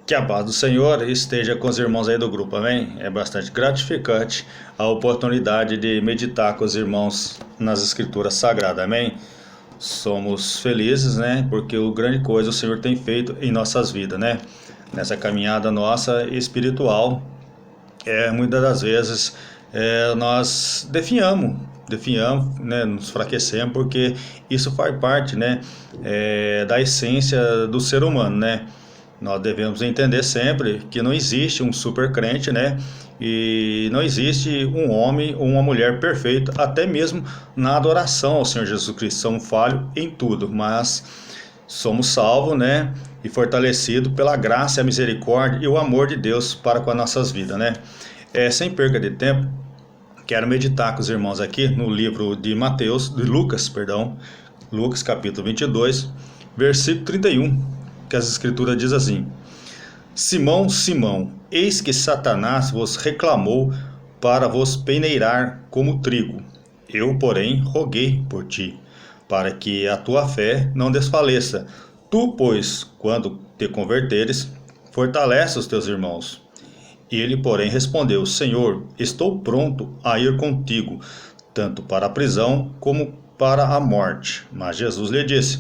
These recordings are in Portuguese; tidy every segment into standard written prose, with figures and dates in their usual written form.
Que a paz do Senhor esteja com os irmãos aí do grupo, amém? É bastante gratificante a oportunidade de meditar com os irmãos nas Escrituras Sagradas, amém? Somos felizes, né? Porque o grande coisa o Senhor tem feito em nossas vidas, né? Nessa caminhada nossa espiritual, muitas das vezes nós definhamos, né? Nos enfraquecemos, porque isso faz parte, né? Da essência do ser humano, né? Nós devemos entender sempre que não existe um super crente, né? E não existe um homem ou uma mulher perfeito, até mesmo na adoração ao Senhor Jesus Cristo. Somos falhos em tudo, mas somos salvos, né? E fortalecidos pela graça, a misericórdia e o amor de Deus para com as nossas vidas, né? Sem perca de tempo, quero meditar com os irmãos aqui no livro de Lucas, Lucas capítulo 22, versículo 31. Que as escrituras diz assim: Simão, Simão, eis que Satanás vos reclamou para vos peneirar como trigo. Eu, porém, roguei por ti, para que a tua fé não desfaleça. Tu, pois, quando te converteres, fortalece os teus irmãos. Ele, porém, respondeu: Senhor, estou pronto a ir contigo, tanto para a prisão como para a morte. Mas Jesus lhe disse: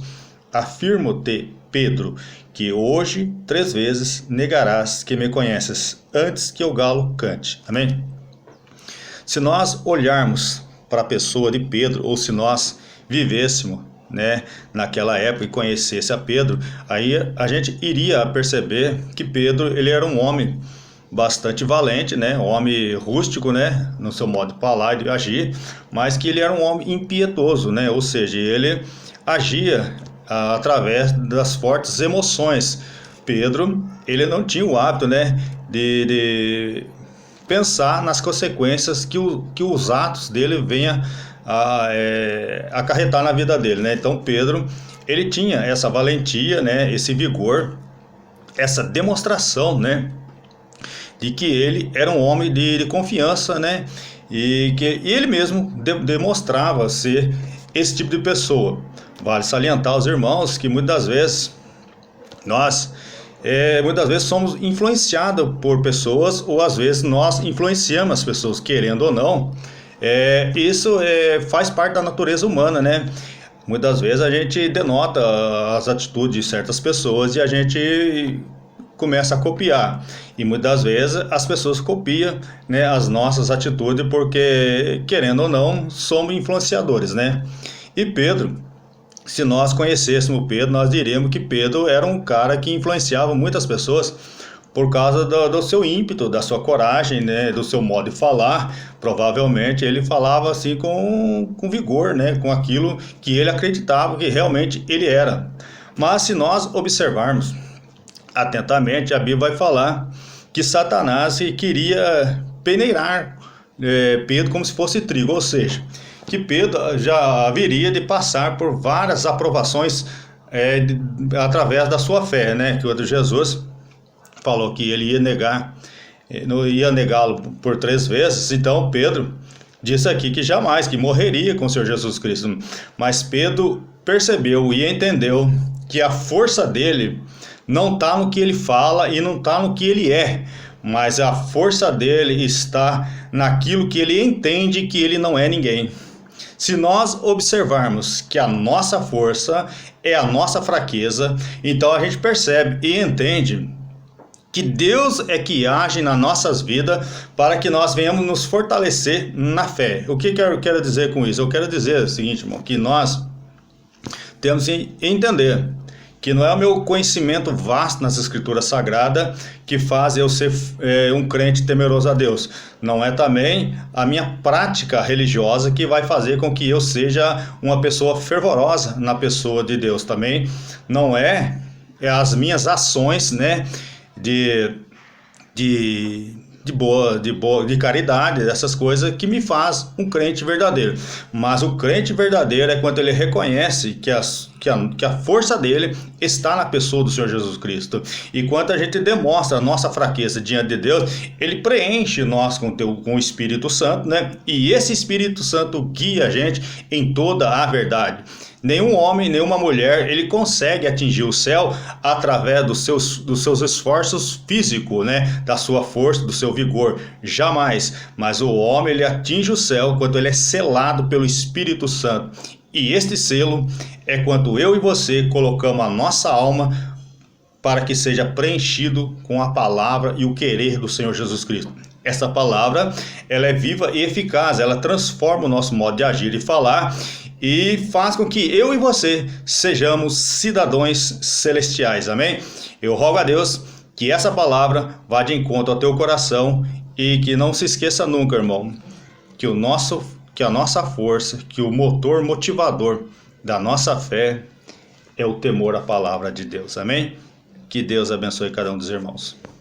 Afirmo-te, Pedro, que hoje 3 vezes negarás que me conheces, antes que o galo cante. Amém? Se nós olharmos para a pessoa de Pedro, ou se nós vivêssemos, né, naquela época e conhecesse a Pedro, aí a gente iria perceber que Pedro, ele era um homem bastante valente, né, um homem rústico, né, no seu modo de falar e de agir, mas que ele era um homem impiedoso, né, ou seja, ele agia através das fortes emoções. Pedro, ele não tinha o hábito, né, de pensar nas consequências que os atos dele venham a acarretar na vida dele, né? Então Pedro, ele tinha essa valentia, né, esse vigor, essa demonstração, né, de que ele era um homem de confiança, né, e que ele mesmo demonstrava ser esse tipo de pessoa. Vale salientar aos irmãos que muitas vezes nós somos influenciados por pessoas, ou às vezes nós influenciamos as pessoas, querendo ou não. Isso faz parte da natureza humana, né? Muitas vezes a gente denota as atitudes de certas pessoas e a gente começa a copiar. E muitas vezes as pessoas copiam, né, as nossas atitudes porque, querendo ou não, somos influenciadores, né? E Pedro, se nós conhecêssemos Pedro, nós diríamos que Pedro era um cara que influenciava muitas pessoas por causa do seu ímpeto, da sua coragem, né, do seu modo de falar. Provavelmente ele falava assim com vigor, né, com aquilo que ele acreditava que realmente ele era. Mas se nós observarmos atentamente, a Bíblia vai falar que Satanás queria peneirar Pedro como se fosse trigo, ou seja, que Pedro já haveria de passar por várias aprovações através da sua fé, né? Que o Jesus falou que ele ia negá-lo por 3 vezes. Então Pedro disse aqui que jamais, que morreria com o Senhor Jesus Cristo. Mas Pedro percebeu e entendeu que a força dele não está no que ele fala e não está no que ele é, mas a força dele está naquilo que ele entende que ele não é ninguém. Se nós observarmos que a nossa força é a nossa fraqueza, então a gente percebe e entende que Deus é que age nas nossas vidas para que nós venhamos nos fortalecer na fé. O que eu quero dizer com isso? Eu quero dizer o seguinte, irmão, que nós temos que entender que não é o meu conhecimento vasto nas Escrituras Sagradas que faz eu ser um crente temeroso a Deus. Não é também a minha prática religiosa que vai fazer com que eu seja uma pessoa fervorosa na pessoa de Deus. Também não é as minhas ações, né, de caridade, essas coisas que me faz um crente verdadeiro. Mas o crente verdadeiro é quando ele reconhece que as que a força dele está na pessoa do Senhor Jesus Cristo. E quando a gente demonstra a nossa fraqueza diante de Deus, ele preenche nós com o Espírito Santo, né? E esse Espírito Santo guia a gente em toda a verdade. Nenhum homem, nenhuma mulher, ele consegue atingir o céu através dos seus esforços físicos, né? Da sua força, do seu vigor. Jamais. Mas o homem, ele atinge o céu quando ele é selado pelo Espírito Santo. E este selo é quando eu e você colocamos a nossa alma para que seja preenchido com a palavra e o querer do Senhor Jesus Cristo. Essa palavra, ela é viva e eficaz, ela transforma o nosso modo de agir e falar e faz com que eu e você sejamos cidadãos celestiais, amém? Eu rogo a Deus que essa palavra vá de encontro ao teu coração e que não se esqueça nunca, irmão, que a nossa força, que o motor motivador da nossa fé é o temor à palavra de Deus, amém? Que Deus abençoe cada um dos irmãos.